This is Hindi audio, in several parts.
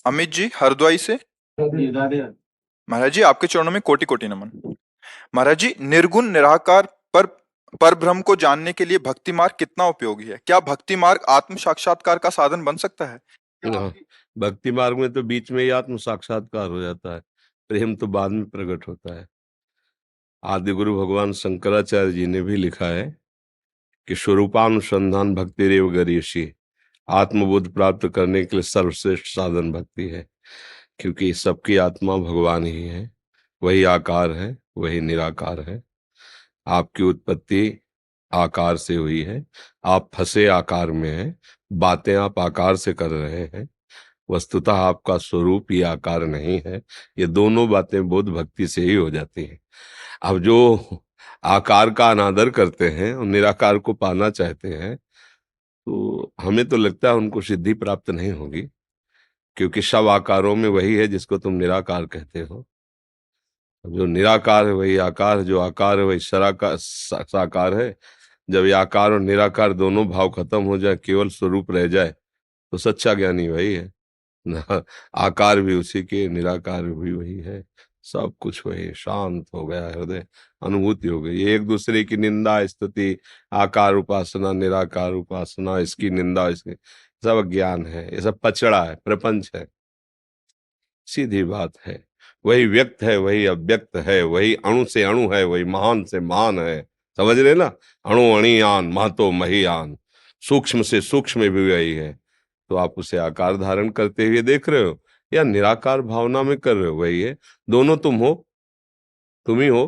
अमित जी हरद्वाई से। महाराज जी आपके चरणों में कोटि कोटि नमन। महाराज जी निर्गुण निराकार पर ब्रह्म को जानने के लिए भक्ति मार्ग कितना उपयोगी है? क्या भक्ति मार्ग आत्म साक्षात्कार का साधन बन सकता है? हाँ, भक्ति मार्ग में तो बीच में ही आत्म साक्षात्कार हो जाता है, प्रेम तो बाद में प्रकट होता है। आदि गुरु भगवान शंकराचार्य जी ने भी लिखा है कि स्वरूपानुसंधान भक्ति रेव गरीयसी, आत्मबोध प्राप्त करने के लिए सर्वश्रेष्ठ साधन भक्ति है। क्योंकि सबकी आत्मा भगवान ही है, वही आकार है, वही निराकार है। आपकी उत्पत्ति आकार से हुई है, आप फंसे आकार में हैं, बातें आप आकार से कर रहे हैं। वस्तुतः आपका स्वरूप ही आकार नहीं है। ये दोनों बातें बोध भक्ति से ही हो जाती हैं। अब जो आकार का अनादर करते हैं और निराकार को पाना चाहते हैं, तो हमें तो लगता है उनको सिद्धि प्राप्त नहीं होगी, क्योंकि सब आकारों में वही है जिसको तुम निराकार कहते हो। जो निराकार है वही आकार है, जो आकार है वही साकार है। जब ये आकार और निराकार दोनों भाव खत्म हो जाए, केवल स्वरूप रह जाए, तो सच्चा ज्ञानी वही है ना। आकार भी उसी के, निराकार भी वही है, सब कुछ वही। शांत हो गया हृदय, अनुभूति हो गई। एक दूसरे की निंदा स्तुति, आकार उपासना निराकार उपासना, इसकी निंदा इसकी, सब ज्ञान है। ये सब पचड़ा है, प्रपंच है, सीधी बात है। वही व्यक्त है, वही अव्यक्त है, वही अणु से अणु है, वही महान से महान है। समझ रहे ना? अणु अणियान महतो महियान, सूक्ष्म से सूक्ष्म भी वही है। तो आप उसे आकार धारण करते हुए देख रहे हो या निराकार भावना में कर रहे हो? वही है, दोनों तुम हो, तुम ही हो।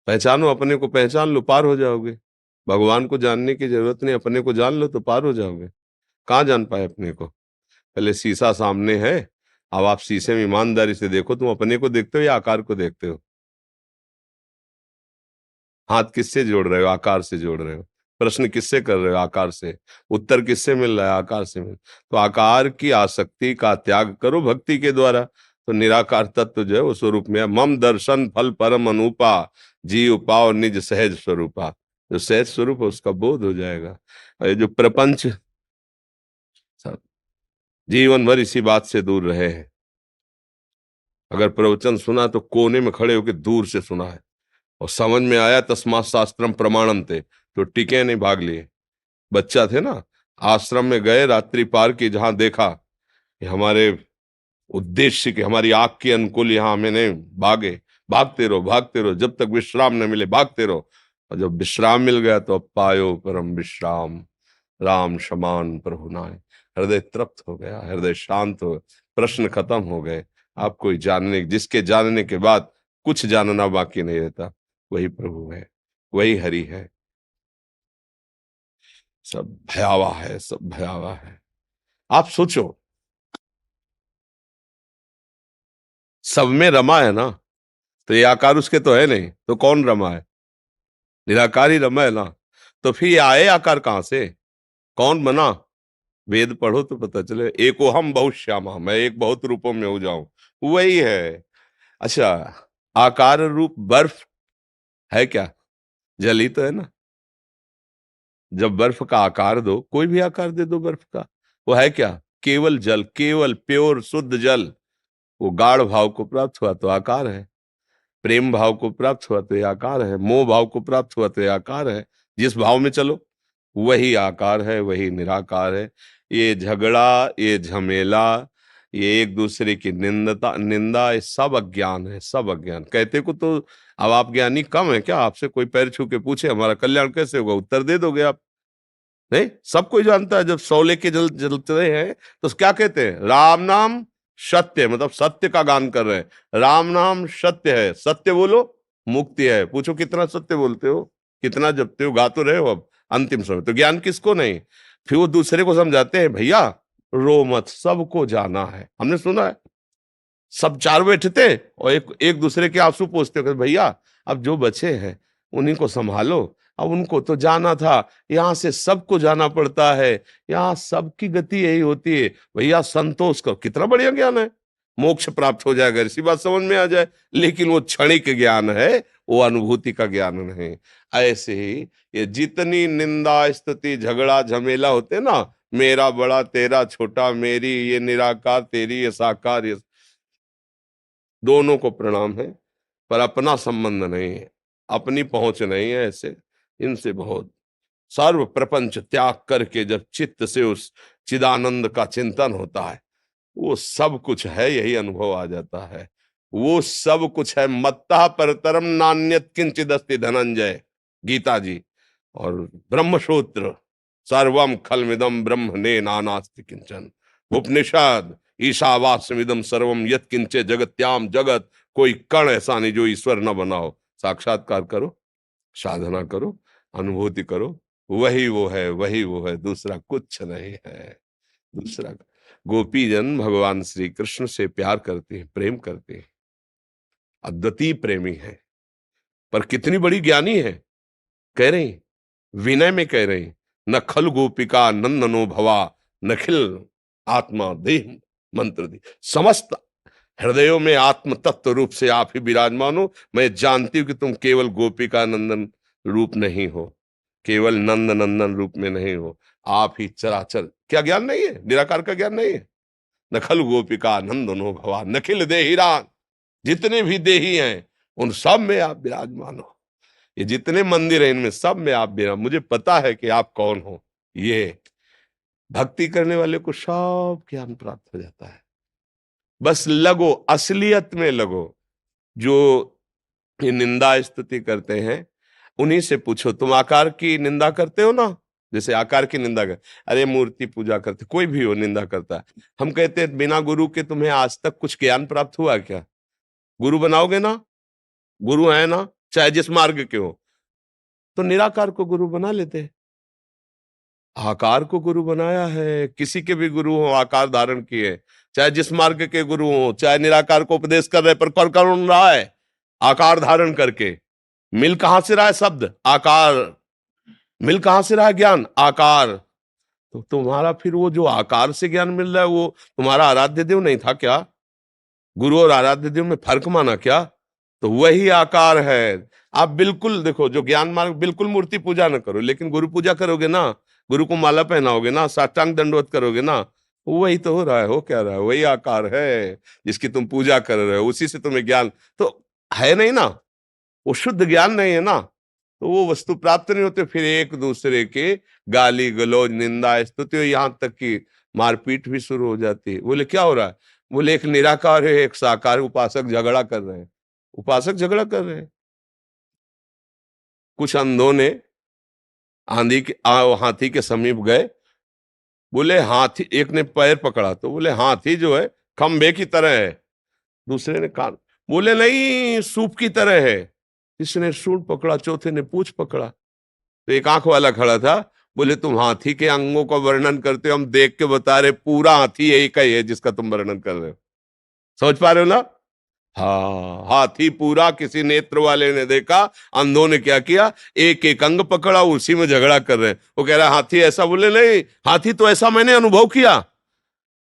पहचानो अपने को, पहचान लो, पार हो जाओगे। भगवान को जानने की जरूरत नहीं, अपने को जान लो तो पार हो जाओगे। कहाँ जान पाए अपने को? पहले शीशा सामने है, अब आप शीशे में ईमानदारी से देखो, तुम अपने को देखते हो या आकार को देखते हो? हाथ किससे जोड़ रहे हो? आकार से जोड़ रहे हो। प्रश्न किससे कर रहे हो? आकार से। उत्तर किससे मिल रहा है? आकार से मिल। तो आकार की आसक्ति का त्याग करो भक्ति के द्वारा, तो निराकार तत्व जो है वो स्वरूप में है। मम दर्शन फल परम अनुपा, जीव पाओ निज सहज स्वरूपा। जो सहज स्वरूप है उसका बोध हो जाएगा। और ये जो प्रपंच सब जीवन भर इसी बात से दूर रहे हैं। अगर प्रवचन सुना तो कोने में खड़े होकर दूर से सुना है, और समझ में आया तस्मात् शास्त्रम प्रमाणम थे, तो टिके नहीं, भाग लिए। बच्चा थे ना, आश्रम में गए, रात्रि पार की, जहां देखा कि हमारे उद्देश्य की, हमारी आंख के अनुकूल यहाँ हमें नहीं, भागे। भागते रहो, भागते रहो, जब तक विश्राम न मिले भागते रहो। और जब विश्राम मिल गया तो अब पायो परम विश्राम, राम समान प्रभु नाय। हृदय तृप्त हो गया, हृदय शांत हो, प्रश्न खत्म हो गए। आप कोई जानने, जिसके जानने के बाद कुछ जानना बाकी नहीं रहता, वही प्रभु है, वही हरि है। सब भयावह है, सब भयावह है। आप सोचो, सब में रमा है ना, तो ये आकार उसके तो है नहीं, तो कौन रमा है? निराकार ही रमा है ना। तो फिर ये आए आकार कहां से? कौन बना? वेद पढ़ो तो पता चले। एको हम बहुत श्यामा, मैं एक बहुत रूपों में हो जाऊं, वही है। अच्छा, आकार रूप बर्फ है क्या? जल ही तो है ना। जब बर्फ का आकार दो, कोई भी आकार दे दो बर्फ का, वो है क्या? केवल जल, केवल प्योर शुद्ध जल। वो गाढ़ भाव को प्राप्त हुआ तो आकार है, प्रेम भाव को प्राप्त हुआ तो ये आकार है, मोह भाव को प्राप्त हुआ तो ये आकार है। जिस भाव में चलो वही आकार है, वही निराकार है। ये झगड़ा, ये झमेला, ये एक दूसरे की निंदा, ये सब अज्ञान है, सब अज्ञान। कहते को तो अब आप ज्ञानी कम है क्या? आपसे कोई पैर छू के पूछे हमारा कल्याण कैसे होगा, उत्तर दे दोगे आप? नहीं, सब कोई जानता है। जब शौले के जलते हैं तो क्या कहते हैं? राम नाम सत्य, मतलब सत्य का गान कर रहे हैं। राम नाम सत्य है, सत्य बोलो मुक्ति है। पूछो कितना सत्य बोलते हो, कितना जपते हो? गा तो रहे हो अब अंतिम समय। तो ज्ञान किसको नहीं? फिर वो दूसरे को समझाते हैं, भैया रो मत, सबको जाना है। हमने सुना है, सब चार बैठते और एक एक दूसरे के आंसू पोंछते हो, भैया अब जो बचे हैं उन्हीं को संभालो, अब उनको तो जाना था, यहाँ से सबको जाना पड़ता है, यहाँ सबकी गति यही होती है। भैया संतोष करो। कितना बढ़िया ज्ञान है, मोक्ष प्राप्त हो जाएगा, इसी बात समझ में आ जाए। लेकिन वो क्षणिक ज्ञान है, वो अनुभूति का ज्ञान नहीं। ऐसे ही ये जितनी निंदा स्तुति झगड़ा झमेला होते ना, मेरा बड़ा तेरा छोटा, मेरी ये निराकार तेरी ये साकार, ये दोनों को प्रणाम है, पर अपना संबंध नहीं है, अपनी पहुंच नहीं है। ऐसे इनसे बहुत सर्व प्रपंच त्याग करके जब चित्त से उस चिदानंद का चिंतन होता है, वो सब कुछ है, यही अनुभव आ जाता है। वो सब कुछ है, मत्तः परतरम नान्यत किंचिदस्ति धनंजय, गीता जी। और ब्रह्मसूत्र, सर्वम खलमिदम ब्रह्मणे नानास्ति किंचन, उपनिषद, ईशावास्यमिदं सर्वम यत् किंचे जगत्याम जगत, कोई कण ऐसा नहीं जो ईश्वर न बनाओ। साक्षात्कार करो, साधना करो, अनुभूति करो, वही वो है, वही वो है, दूसरा कुछ नहीं है। दूसरा, गोपीजन भगवान श्री कृष्ण से प्यार करते हैं, प्रेम करते हैं, अद्वितीय प्रेमी है, पर कितनी बड़ी ज्ञानी है। कह रही, विनय में कह रही, न खल गोपिका नंदनो भवा, नखिल आत्मा देह मंत्र दी, समस्त हृदयों में आत्म तत्व रूप से आप ही विराजमान हो। मैं जानती हूं कि तुम केवल गोपिका नंदन रूप नहीं हो, केवल नंद नंदन रूप में नहीं हो, आप ही चराचर। क्या ज्ञान नहीं है? निराकार का ज्ञान नहीं है? नखल गोपिका नंदनो भवा, नखिल देहिरान, जितने भी देही हैं उन सब में आप विराजमान हो। ये जितने मंदिर हैं इनमें सब में आप विराजमान। मुझे पता है कि आप कौन हो। ये भक्ति करने वाले को सब ज्ञान प्राप्त हो जाता है। बस लगो, असलियत में लगो। जो ये निंदा स्तुति करते हैं उन्हीं से पूछो, तुम आकार की निंदा करते हो ना? जैसे आकार की निंदा कर, अरे मूर्ति पूजा करते, कोई भी हो निंदा करता है। हम कहते हैं बिना गुरु के तुम्हें आज तक कुछ ज्ञान प्राप्त हुआ क्या? गुरु बनाओगे ना, गुरु है ना, चाहे जिस मार्ग के हो। तो निराकार को गुरु बना लेते हैं, आकार को गुरु बनाया है। किसी के भी गुरु हो, आकार धारण किए, चाहे जिस मार्ग के गुरु हो, चाहे निराकार को उपदेश कर रहे, पर कर कौन रहा है? आकार धारण करके। मिल कहां से रहा है शब्द? आकार। मिल कहां से रहा है ज्ञान? आकार। तो तुम्हारा फिर वो जो आकार से ज्ञान मिल रहा है वो तुम्हारा आराध्य देव नहीं था क्या? गुरु और आराध्य देव में फर्क माना क्या? तो वही आकार है। आप बिल्कुल देखो, जो ज्ञान मार्ग, बिल्कुल मूर्ति पूजा न करो, लेकिन गुरु पूजा करोगे ना, गुरु को माला पहनाओगे ना, साष्टांग दंडवत करोगे ना, वही तो हो रहा है। हो क्या रहा है? वही आकार है जिसकी तुम पूजा कर रहे हो, उसी से तुम्हें ज्ञान तो है नहीं ना, वो शुद्ध ज्ञान नहीं है ना, तो वो वस्तु प्राप्त नहीं होते। फिर एक दूसरे के गाली गलौज, निंदा स्तुति, यहां तक कि मारपीट भी शुरू हो जाती है। बोले क्या हो रहा है? बोले एक निराकार है, एक साकार उपासक झगड़ा कर रहे हैं। उपासक झगड़ा कर रहे हैं। कुछ अंधों ने हाथी के समीप गए, बोले हाथी, एक ने पैर पकड़ा तो बोले हाथी जो है खंबे की तरह है, दूसरे ने कान, बोले नहीं सूप की तरह है। इसने सूंड पकड़ा, चौथे ने पूंछ पकड़ा। तो एक आंख वाला खड़ा था, बोले तुम हाथी के अंगों का वर्णन करते हो, हम देख के बता रहे पूरा हाथी एक ही है जिसका तुम वर्णन कर रहे हो। समझ पा रहे हो ना? हाँ, हाथी पूरा किसी नेत्र वाले ने देखा, अंधों ने क्या किया, एक एक अंग पकड़ा, उसी में झगड़ा कर रहे हैं। वो कह रहा है हाथी ऐसा, बोले नहीं हाथी तो ऐसा मैंने अनुभव किया।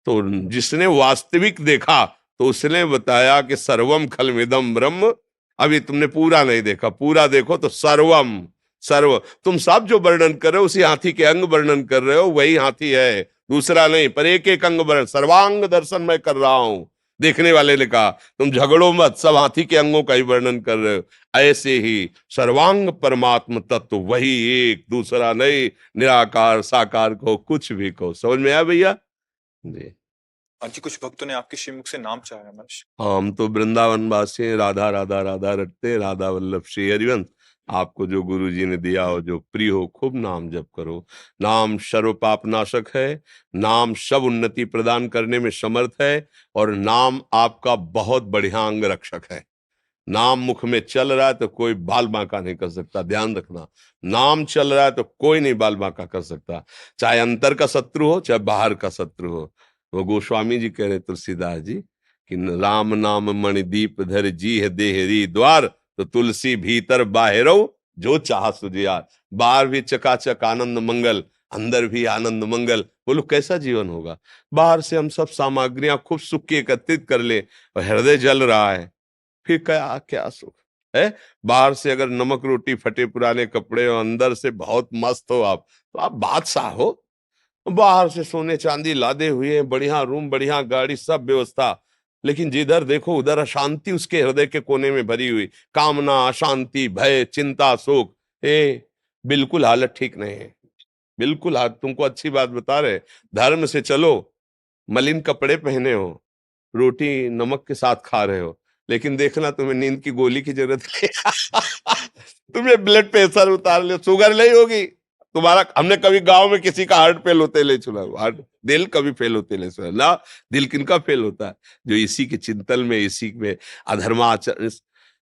तो जिसने वास्तविक देखा तो उसने बताया कि सर्वम खलमिदम ब्रह्म। अभी तुमने पूरा नहीं देखा, पूरा देखो तो सर्वम, सर्व, तुम सब जो वर्णन कर रहे हो उसी हाथी के अंग वर्णन कर रहे हो, वही हाथी है, दूसरा नहीं। पर एक एक अंग वर्णन, सर्वांग दर्शन मैं कर रहा हूं। देखने वाले ने कहा तुम झगड़ो मत, सब हाथी के अंगों का ही वर्णन कर रहे हो। ऐसे ही सर्वांग परमात्म तत्व वही एक, दूसरा नहीं, निराकार साकार को कुछ भी कहो। समझ में आया भैया जी? आज कुछ भक्तों ने आपके श्रीमुख से नाम चाहा है महर्षि। हम तो वृंदावन वासी हैं, राधा राधा राधा रटते, राधा वल्लभ श्री हरिवंश। आपको जो गुरु जी ने दिया हो, जो प्रिय हो, खूब नाम जप करो। नाम सर्व पाप नाशक है, नाम सब उन्नति प्रदान करने में समर्थ है, और नाम आपका बहुत बढ़िया अंग रक्षक है। नाम मुख में चल रहा है तो कोई बाल बांका नहीं कर सकता, ध्यान रखना। नाम चल रहा है तो कोई नहीं बाल बांका कर सकता, चाहे अंतर का शत्रु हो चाहे बाहर का शत्रु हो। वो गोस्वामी जी कह रहे तुलसीदास जी कि राम नाम मणिदीप धर जी है देहरी द्वार, तो तुलसी भीतर बाहरो जो चाह सुजियार। बाहर भी चकाचक आनंद मंगल, अंदर भी आनंद मंगल। बोलो कैसा जीवन होगा? बाहर से हम सब सामग्रियां खूब सुख की एकत्रित कर ले और हृदय जल रहा है, फिर क्या क्या सुख है? बाहर से अगर नमक रोटी, फटे पुराने कपड़े और अंदर से बहुत मस्त हो आप, तो आप बादशाह हो। बाहर से सोने चांदी लादे हुए हैं, बढ़िया रूम, बढ़िया गाड़ी, सब व्यवस्था, लेकिन जिधर देखो उधर अशांति उसके हृदय के कोने में भरी हुई, कामना, अशांति, भय, चिंता, शोक। बिल्कुल हालत ठीक नहीं है, बिल्कुल हालत। तुमको अच्छी बात बता रहे, धर्म से चलो, मलिन कपड़े पहने हो, रोटी नमक के साथ खा रहे हो, लेकिन देखना तुम्हें नींद की गोली की जरूरत है। तुम्हें ब्लड प्रेशर उतार ले, शुगर नहीं होगी तुम्हारा। हमने कभी गांव में किसी का हार्ट फेल होते ले सुना? हार्ट, दिल कभी फेल होते ले सुना ना? दिल किनका फेल होता है? जो इसी के चिंतन में, इसी में अधर्माचरण।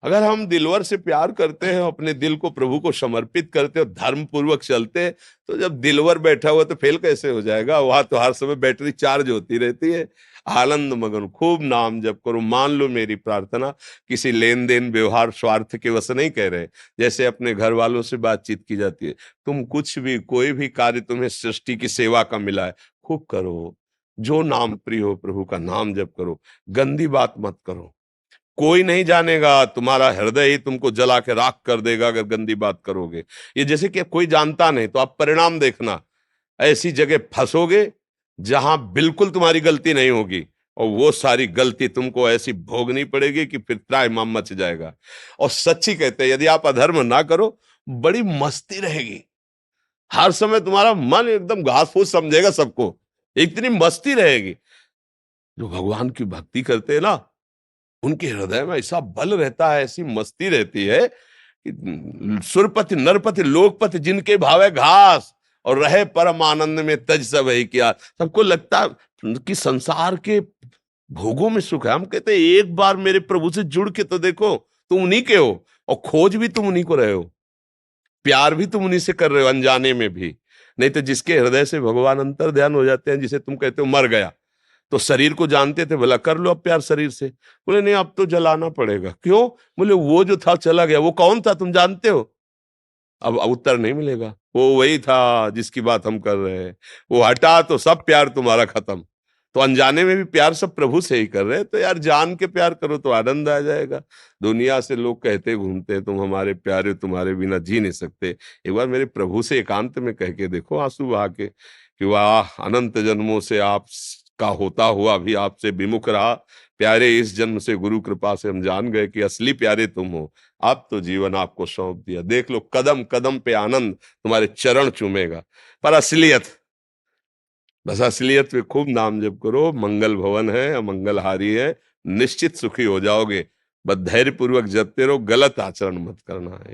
अगर हम दिलवर से प्यार करते हैं, अपने दिल को प्रभु को समर्पित करते हैं, धर्म पूर्वक चलते हैं, तो जब दिलवर बैठा हुआ तो फेल कैसे हो जाएगा? वहां तो हर समय बैटरी चार्ज होती रहती है। आनंद मगन खूब नाम जप करो। मान लो मेरी प्रार्थना, किसी लेन देन व्यवहार स्वार्थ के वश नहीं कह रहे, जैसे अपने घर वालों से बातचीत की जाती है। तुम कुछ भी, कोई भी कार्य तुम्हें सृष्टि की सेवा का मिला है, खूब करो। जो नाम प्रिय हो, प्रभु का नाम जप करो, गंदी बात मत करो। कोई नहीं जानेगा, तुम्हारा हृदय ही तुमको जला के राख कर देगा अगर गंदी बात करोगे। ये जैसे कि कोई जानता नहीं, तो आप परिणाम देखना, ऐसी जगह फंसोगे जहां बिल्कुल तुम्हारी गलती नहीं होगी, और वो सारी गलती तुमको ऐसी भोगनी पड़ेगी कि फिर त्राहिमाम मच जाएगा। और सच्ची कहते हैं, यदि आप अधर्म ना करो, बड़ी मस्ती रहेगी। हर समय तुम्हारा मन एकदम घास फूस समझेगा सबको, इतनी मस्ती रहेगी। जो भगवान की भक्ति करते हैं ना, उनके हृदय में ऐसा बल रहता है, ऐसी मस्ती रहती है कि सुरपति नरपति लोकपति जिनके भावे घास, और रहे परम आनंद में तज सब ही किया। सबको लगता है कि संसार के भोगों में सुख है। हम कहते हैं एक बार मेरे प्रभु से जुड़ के तो देखो, तुम उन्हीं के हो, और खोज भी तुम उन्हीं को रहे हो, प्यार भी तुम उन्हीं से कर रहे हो, अनजाने में भी। नहीं तो जिसके हृदय से भगवान अंतर ध्यान हो जाते हैं, जिसे तुम कहते हो मर गया, तो शरीर को जानते थे, बोला कर लो अब प्यार शरीर से। बोले नहीं, अब तो जलाना पड़ेगा। क्यों? बोले वो जो था चला गया। वो कौन था तुम जानते हो? अब उत्तर नहीं मिलेगा। वो वही था जिसकी बात हम कर रहे हैं, वो हटा तो सब प्यार तुम्हारा खत्म। तो अनजाने में भी प्यार सब प्रभु से ही कर रहे हैं, तो यार जान के प्यार करो तो आनंद आ जाएगा। दुनिया से लोग कहते घूमते हैं तुम हमारे प्यारे, तुम्हारे बिना जी नहीं सकते। एक बार मेरे प्रभु से एकांत में कह के देखो, आंसू बहा के, कि वाह, अनंत जन्मों से आप का होता हुआ भी आपसे विमुख रहा, प्यारे इस जन्म से गुरु कृपा से हम जान गए कि असली प्यारे तुम हो। अब तो जीवन आपको सौंप दिया, देख लो कदम कदम पे आनंद तुम्हारे चरण चूमेगा। पर असलियत, बस असलियत में खूब नाम जप करो। मंगल भवन है, अमंगलहारी है, निश्चित सुखी हो जाओगे। बस धैर्य पूर्वक जपते रहो, गलत आचरण मत करना है।